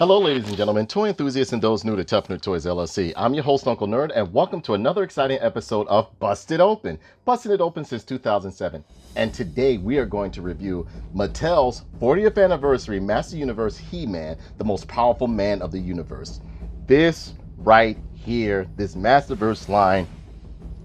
Hello, ladies and gentlemen, toy enthusiasts and those new to Tough Nerd Toys LLC. I'm your host, Uncle Nerd, and welcome to another exciting episode of Busted Open. Busted It Open since 2007. And today we are going to review Mattel's 40th anniversary Master Universe He-Man, the most powerful man of the universe. This right here, this Masterverse line,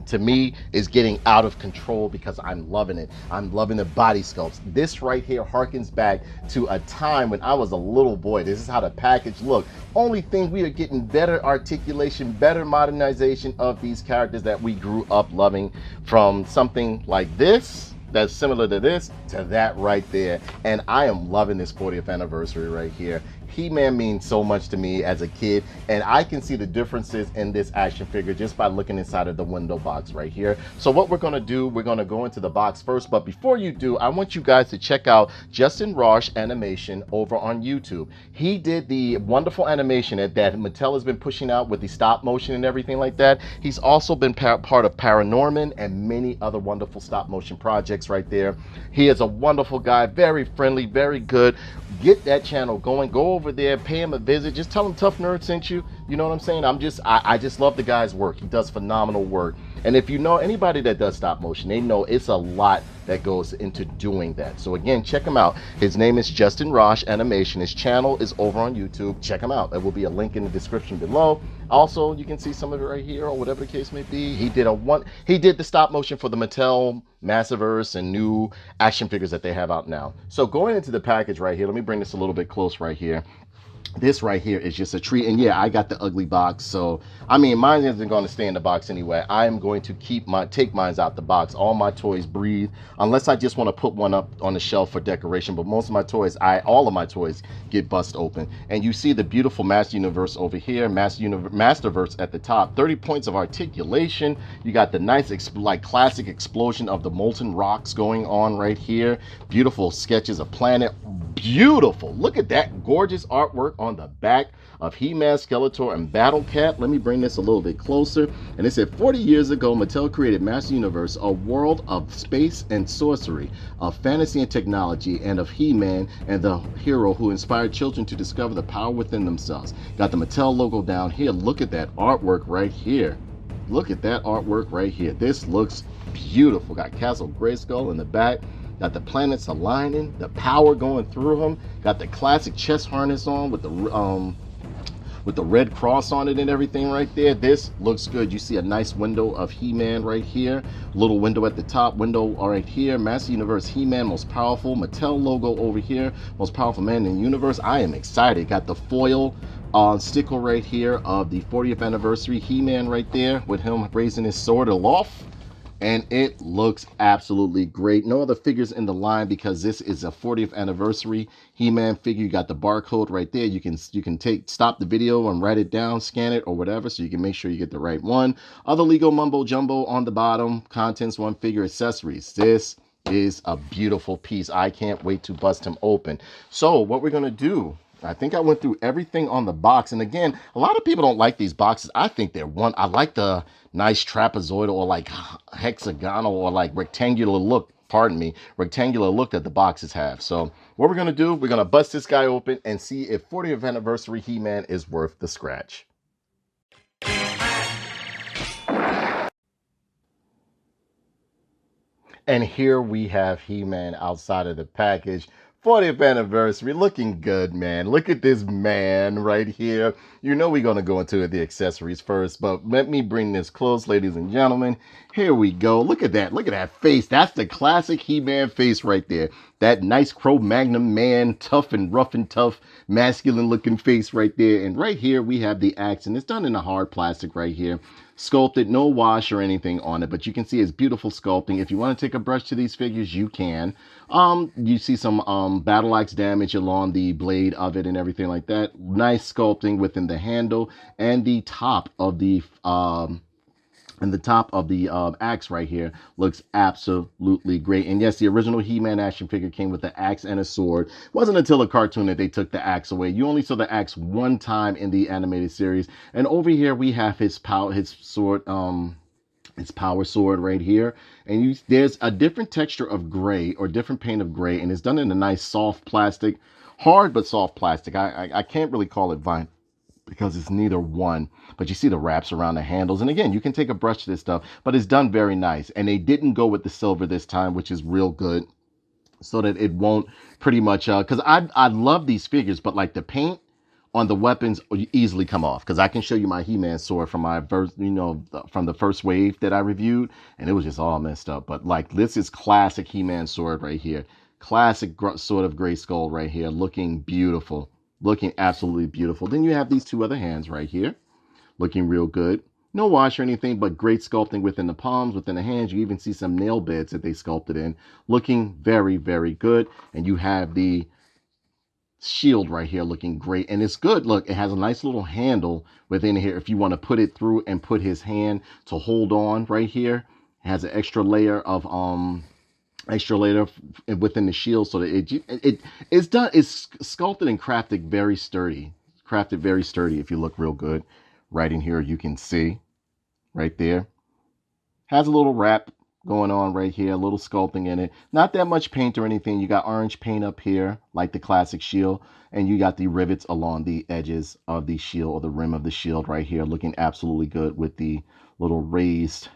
to me is getting out of control because I'm loving it. I'm loving the body sculpts. This right here harkens back to a time when I was a little boy. This is how the package looked. Only thing, we are getting better articulation, better modernization of these characters that we grew up loving, from something like this that's similar to this to that right there. And I am loving this 40th anniversary right here. He-Man means so much to me as a kid, and I can see the differences in this action figure just by looking inside of the window box right here. So what we're gonna do, we're gonna go into the box first, but before you do, I want you guys to check out Justin Rosh Animation over on YouTube. He did the wonderful animation that Mattel has been pushing out with the stop motion and everything like that. He's also been part of Paranorman and many other wonderful stop motion projects right there. He is a wonderful guy, very friendly, very good. Get that channel going, go over there, pay him a visit, just tell him Tough Nerd sent you. You know what I'm saying? I just love the guy's work. He does phenomenal work. And if you know anybody that does stop motion, they know it's a lot that goes into doing that. So again, check him out. His name is Justin Rosh Animation. His channel is over on YouTube. Check him out. There will be a link in the description below. Also, you can see some of it right here, or whatever the case may be. He did the stop motion for the Mattel Masterverse and new action figures that they have out now. So going into the package right here, let me bring this a little bit close right here. This right here is just a treat. And yeah, I got the ugly box, so I mean, mine isn't going to stay in the box anyway. I am going to take mine out the box. All my toys breathe, unless I just want to put one up on the shelf for decoration. But most of my toys, all of my toys get bust open. And you see the beautiful Master Universe over here, Masterverse at the top. 30 points of articulation. You got the nice like classic explosion of the molten rocks going on right here. Beautiful sketches of planet. Beautiful. Look at that gorgeous artwork on the back of He-Man, Skeletor, and Battle Cat. Let me bring this a little bit closer. And it said, 40 years ago, Mattel created Master Universe, a world of space and sorcery, of fantasy and technology, and of He-Man and the hero who inspired children to discover the power within themselves. Got the Mattel logo down here. Look at that artwork right here. Look at that artwork right here. This looks beautiful. Got Castle Grayskull in the back. Got the planets aligning, the power going through them. Got the classic chest harness on with the red cross on it and everything right there. This looks good. You see a nice window of He-Man right here. Little window at the top, window right here. Master Universe He-Man, most powerful. Mattel logo over here, most powerful man in the universe. I am excited. Got the foil sticker right here of the 40th anniversary He-Man right there with him raising his sword aloft. And it looks absolutely great. No other figures in the line because this is a 40th anniversary He-Man figure. You got the barcode right there. You can stop the video and write it down, scan it or whatever, so you can make sure you get the right one. Other Lego mumbo jumbo on the bottom. Contents, one figure, accessories. This is a beautiful piece. I can't wait to bust him open. So what we're gonna do, I think I went through everything on the box. And again, a lot of people don't like these boxes. I think they're I like the nice trapezoidal or like hexagonal or like rectangular look, rectangular look that the boxes have. So what we're going to do, we're going to bust this guy open and see if 40th anniversary He-Man is worth the scratch. And here we have He-Man outside of the package. 40th anniversary, looking good, man. Look at this man right here. You know we're going to go into the accessories first, but let me bring this close, ladies and gentlemen. Here we go. Look at that. Look at that face. That's the classic He-Man face right there. That nice Cro-Magnon man, tough and rough and tough, masculine looking face right there. And right here we have the axe, and it's done in a hard plastic right here. Sculpted, no wash or anything on it, but you can see it's beautiful sculpting. If you want to take a brush to these figures, you can. You see some battle axe damage along the blade of it and everything like that. Nice sculpting within the handle and the top of the axe right here looks absolutely great. And yes, the original He-Man action figure came with the axe and a sword. It wasn't until a cartoon that they took the axe away. You only saw the axe one time in the animated series. And over here we have his sword, his power sword right here. And there's a different texture of gray or different paint of gray, and it's done in a nice soft plastic hard but soft plastic. I can't really call it vinyl because it's neither one, but you see the wraps around the handles. And again, you can take a brush to this stuff, but it's done very nice. And they didn't go with the silver this time, which is real good, so that it won't pretty much, because I love these figures, but like the paint on the weapons easily come off, because I can show you my He-Man sword from my first, from the first wave that I reviewed, and it was just all messed up. But like, this is classic He-Man sword right here. Classic sort of gray skull right here, looking beautiful, looking absolutely beautiful. Then you have these two other hands right here, looking real good. No wash or anything, but great sculpting within the palms, within the hands. You even see some nail beds that they sculpted in, looking very, very good. And you have the shield right here looking great, and it's good. Look, it has a nice little handle within here if you want to put it through and put his hand to hold on right here. It has an extra layer within the shield, so that it's done. It's sculpted and crafted very sturdy. If you look real good right in here, you can see right there. Has a little wrap going on right here, a little sculpting in it. Not that much paint or anything. You got orange paint up here, like the classic shield, and you got the rivets along the edges of the shield, or the rim of the shield right here, looking absolutely good with the little raised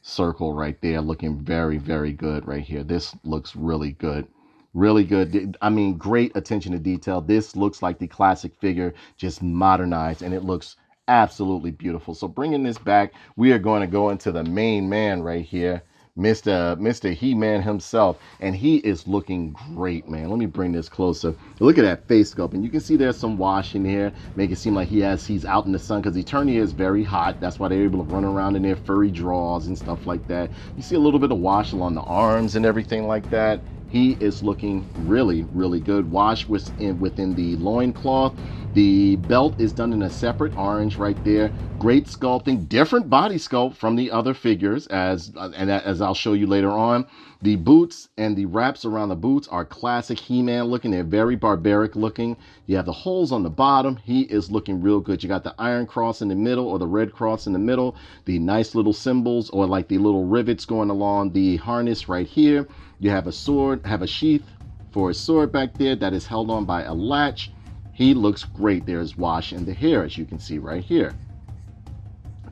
circle right there, looking very, very good right here. This looks really good. Really good. I mean, great attention to detail. This looks like the classic figure, just modernized, and it looks absolutely beautiful. So bringing this back, we are going to go into the main man right here, Mr. He-Man himself, and he is looking great, man. Let me bring this closer. Look at that face sculpt, and you can see there's some wash in here, make it seem like he's out in the sun, because Eternia is very hot. That's why they're able to run around in their furry drawers and stuff like that. You see a little bit of wash along the arms and everything like that. He is looking really, really good. Wash within the loincloth. The belt is done in a separate orange right there. Great sculpting, different body sculpt from the other figures, as I'll show you later on. The boots and the wraps around the boots are classic He-Man looking. They're very barbaric looking. You have the holes on the bottom. He is looking real good. You got the iron cross in the middle, or the red cross in the middle. The nice little symbols, or like the little rivets going along the harness right here. You have a sword, have a sheath for a sword back there that is held on by a latch. He looks great. There's wash in the hair, as you can see right here.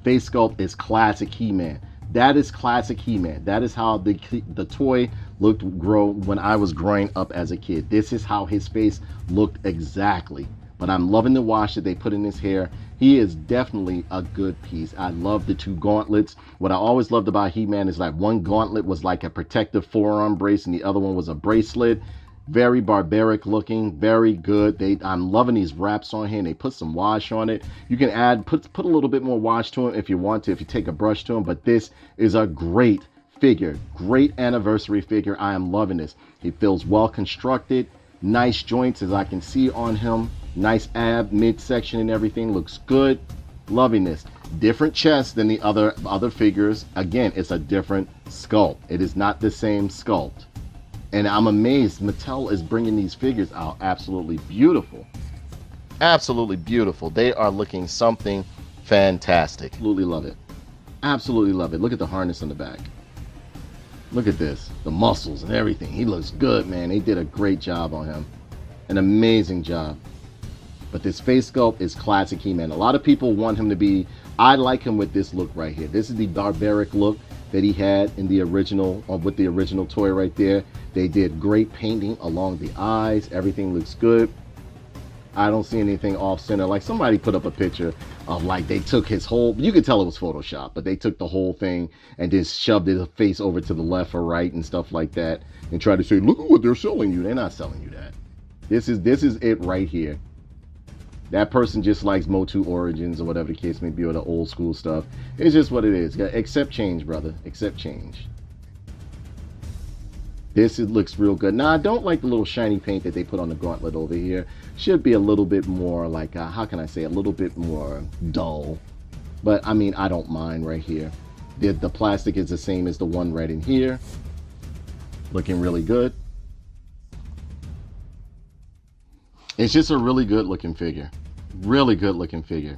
Face sculpt is classic He-Man. That is classic He-Man. That is how the toy looked when I was growing up as a kid. This is how his face looked exactly. But I'm loving the wash that they put in his hair. He is definitely a good piece. I love the two gauntlets. What I always loved about He-Man is like one gauntlet was like a protective forearm brace, and the other one was a bracelet. Very barbaric looking, very good. I'm loving these wraps on here, and they put some wash on it. You can put a little bit more wash to him if you want to, if you take a brush to him. But this is a great figure, great anniversary figure. I am loving this. He feels well constructed, nice joints as I can see on him. Nice ab midsection and everything, looks good. Loving this. Different chest than the other figures. Again, it's a different sculpt. It is not the same sculpt. And I'm amazed Mattel is bringing these figures out absolutely beautiful. Absolutely beautiful. They are looking something fantastic. Absolutely love it. Absolutely love it. Look at the harness on the back. Look at this. The muscles and everything. He looks good, man. They did a great job on him. An amazing job. But this face sculpt is classic He-Man. A lot of people want him to be, I like him with this look right here. This is the barbaric look that he had in the original, or with the original toy right there. They did great painting along the eyes. Everything looks good. I don't see anything off center. Like somebody put up a picture of like they took his whole, you could tell it was Photoshop, but they took the whole thing and just shoved his face over to the left or right and stuff like that and tried to say, look at what they're selling you. They're not selling you that. This is it right here. That person just likes MOTU Origins or whatever the case may be, or the old school stuff. It's just what it is. Accept change, brother. Accept change. This looks real good. Now, I don't like the little shiny paint that they put on the gauntlet over here. Should be a little bit more like, how can I say, a little bit more dull. But, I mean, I don't mind right here. The plastic is the same as the one right in here. Looking really good. It's just a really good looking figure. Really good looking figure.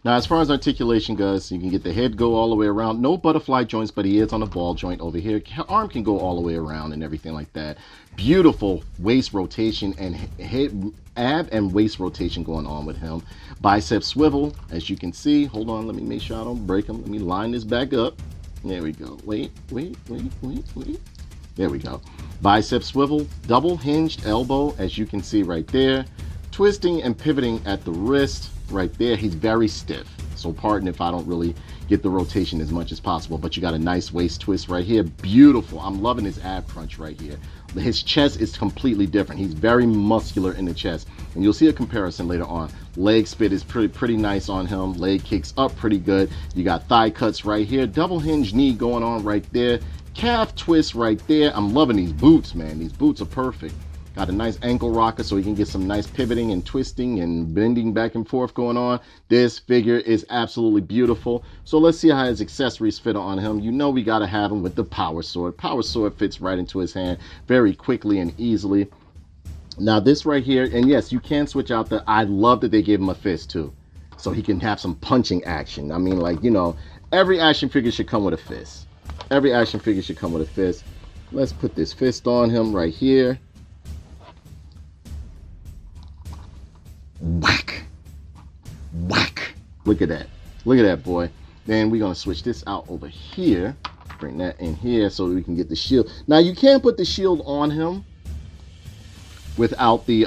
Now, as far as articulation goes, you can get the head go all the way around. No butterfly joints, but he is on a ball joint over here. Arm can go all the way around and everything like that. Beautiful waist rotation and head, ab and waist rotation going on with him. Bicep swivel, as you can see. Hold on, let me make sure I don't break him. Let me line this back up. There we go. Wait. There we go. Bicep swivel, double hinged elbow, as you can see right there. Twisting and pivoting at the wrist right there. He's very stiff, so pardon if I don't really get the rotation as much as possible, but you got a nice waist twist right here. Beautiful. I'm loving his ab crunch right here. His chest is completely different. He's very muscular in the chest, and you'll see a comparison later on. Leg spit is pretty nice on him. Leg kicks up pretty good. You got thigh cuts right here. Double hinge knee going on right there. Calf twist right there. I'm loving these boots, man. These boots are perfect. Got a nice ankle rocker so he can get some nice pivoting and twisting and bending back and forth going on. This figure is absolutely beautiful. So let's see how his accessories fit on him. You know we got to have him with the power sword. Power sword fits right into his hand very quickly and easily. Now this right here, and yes, you can switch out the, I love that they gave him a fist too. So he can have some punching action. I mean, like, you know, every action figure should come with a fist. Every action figure should come with a fist. Let's put this fist on him right here. Whack. Whack. Look at that. Look at that, boy. Then we're going to switch this out over here. Bring that in here so we can get the shield. Now, you can put the shield on him without the,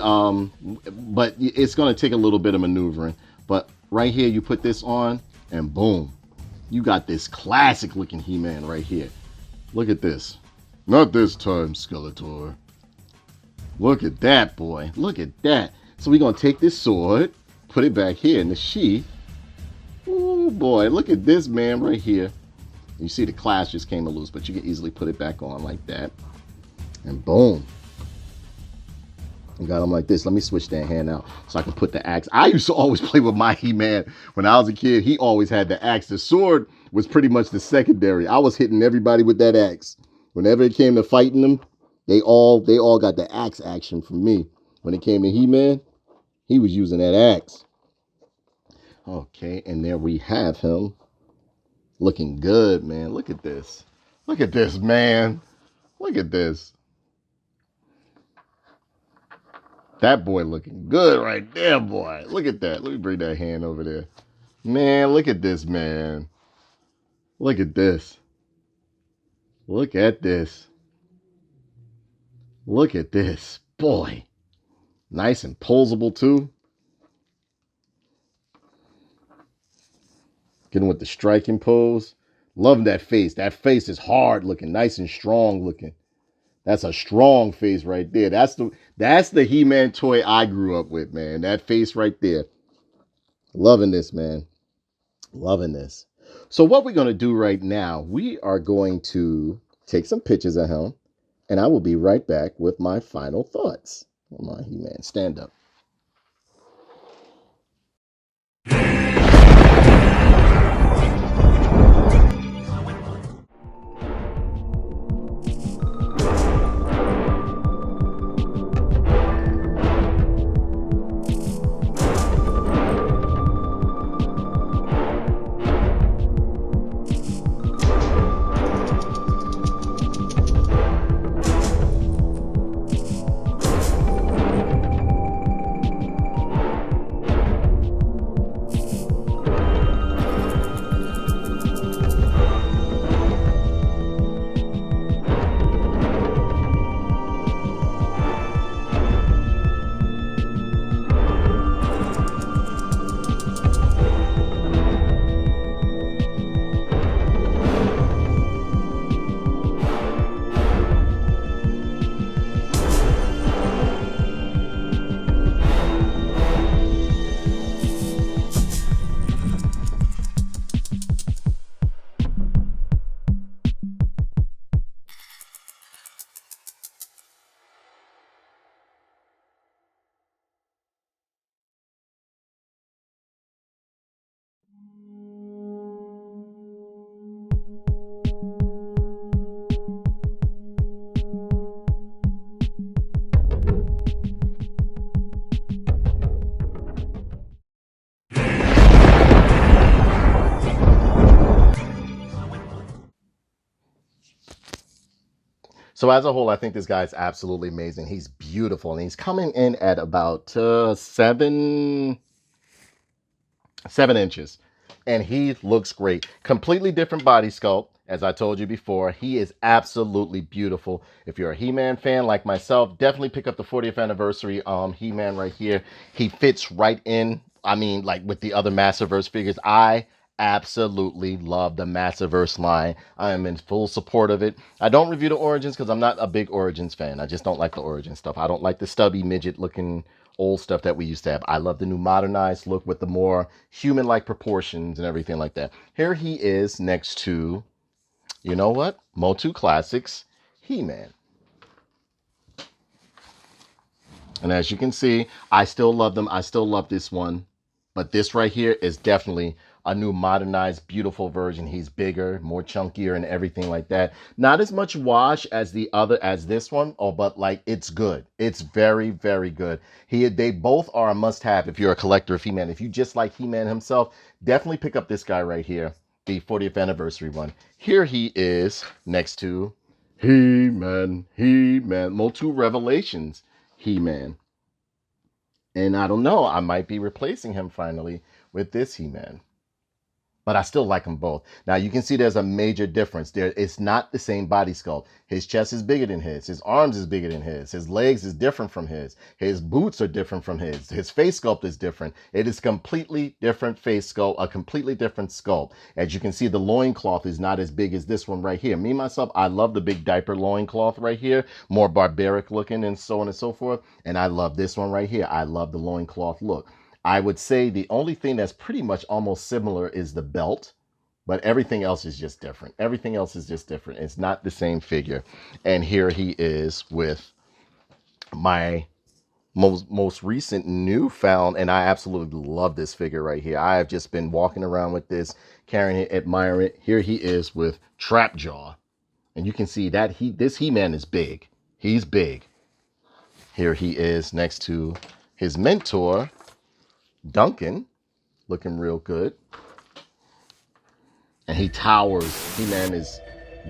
but it's going to take a little bit of maneuvering. But right here, you put this on and boom. You got this classic looking He-Man right here. Look at this. Not this time, Skeletor. Look at that, boy. Look at that. So we're going to take this sword, put it back here in the sheath. Oh boy, look at this man right here. You see the clasp just came loose, but you can easily put it back on like that. And boom. I got him like this. Let me switch that hand out so I can put the axe. I used to always play with my He-Man when I was a kid. He always had the axe. The sword was pretty much the secondary. I was hitting everybody with that axe. Whenever it came to fighting them, they all got the axe action from me. When it came to He-Man, he was using that axe. Okay, and there we have him. Looking good, man. Look at this. Look at this, man. Look at this. That boy looking good right there, boy. Look at that. Let me bring that hand over there. Man, look at this, man. Look at this. Look at this. Look at this. Boy. Nice and posable too. Getting with the striking pose. Love that face. That face is hard looking, nice and strong looking. That's a strong face right there. That's the He-Man toy I grew up with, man. That face right there. Loving this, man. Loving this. So what we're going to do right now, we are going to take some pictures of him, and I will be right back with my final thoughts. Come on, He-Man, stand up. So as a whole, I think this guy is absolutely amazing. He's beautiful, and he's coming in at about 7 inches, and he looks great. Completely different body sculpt. As I told you before, he is absolutely beautiful. If you're a He-Man fan like myself, definitely pick up the 40th anniversary He-Man right here. He fits right in. I mean, like with the other Masterverse figures, I absolutely love the Masterverse line. I am in full support of it. I don't review the Origins because I'm not a big Origins fan. I just don't like the Origin stuff. I don't like the stubby midget looking old stuff that we used to have. I love the new modernized look with the more human-like proportions and everything like that. Here he is next to, you know what? MOTU Classics He-Man. And as you can see, I still love them. I still love this one. But this right here is definitely a new modernized, beautiful version. He's bigger, more chunkier and everything like that. Not as much wash as this one, but like it's good. It's very, very good. They both are a must-have if you're a collector of He-Man. If you just like He-Man himself, definitely pick up this guy right here, the 40th anniversary one. Here he is next to He-Man, MOTU Revelations He-Man. And I don't know, I might be replacing him finally with this He-Man. But I still like them both. Now you can see there's a major difference there. It's not the same body sculpt. His chest is bigger than his arms is bigger than his legs is different from his boots are different from his face sculpt is different. It is completely different face sculpt, a completely different sculpt. As you can see, the loincloth is not as big as this one right here. Me, myself, I love the big diaper loincloth right here, more barbaric looking and so on and so forth. And I love this one right here. I love the loincloth look. I would say the only thing that's pretty much almost similar is the belt, but everything else is just different. Everything else is just different. It's not the same figure. And here he is with my most recent newfound, and I absolutely love this figure right here. I have just been walking around with this, carrying it, admiring it. Here he is with Trapjaw. And you can see that this He-Man is big. He's big. Here he is next to his mentor, Duncan, looking real good. And he towers. He-Man is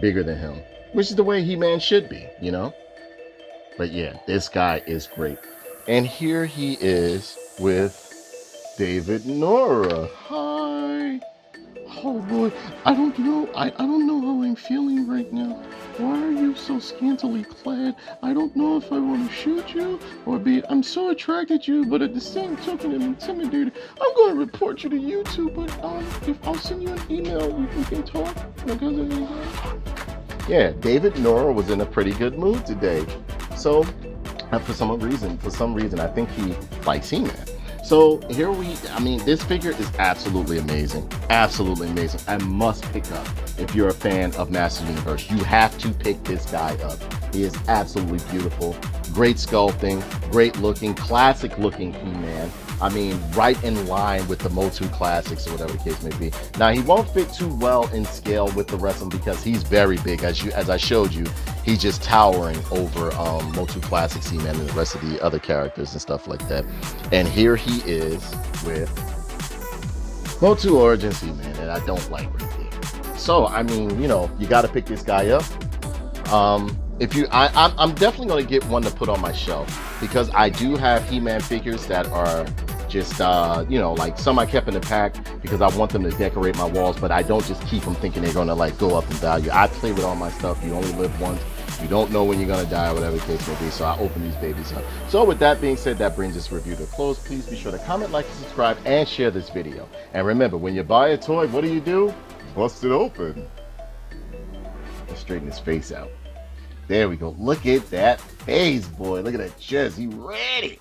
bigger than him, which is the way He-Man should be, you know? But yeah, this guy is great. And here he is with David Nora. Hi. Oh boy, I don't know. I don't know how I'm feeling right now. Why are you so scantily clad? I don't know if I want to shoot you or I'm so attracted to you, but at the same token I'm intimidated. I'm going to report you to YouTube, but if I'll send you an email, we can talk. Yeah, David Nora was in a pretty good mood today. So, for some reason, I think he likes He-Man. So here this figure is absolutely amazing. Absolutely amazing. I must pick up. If you're a fan of Master Universe, you have to pick this guy up. He is absolutely beautiful. Great sculpting, great looking, classic looking He-Man. I mean, right in line with the MOTU Classics or whatever the case may be. Now, he won't fit too well in scale with the rest of them because he's very big. As I showed you, he's just towering over MOTU Classics He-Man and the rest of the other characters and stuff like that. And here he is with MOTU Origins He-Man, and I don't like right there. So, I mean, you know, you got to pick this guy up. I'm definitely going to get one to put on my shelf because I do have He-Man figures that are just, like some I kept in the pack because I want them to decorate my walls, but I don't just keep them thinking they're going to like go up in value. I play with all my stuff. You only live once. You don't know when you're going to die or whatever the case may be, so I open these babies up. So with that being said, that brings this review to a close. Please be sure to comment, like, and subscribe, and share this video. And remember, when you buy a toy, what do? Bust it open. Let's straighten his face out. There we go. Look at that face, boy. Look at that chest. He ready.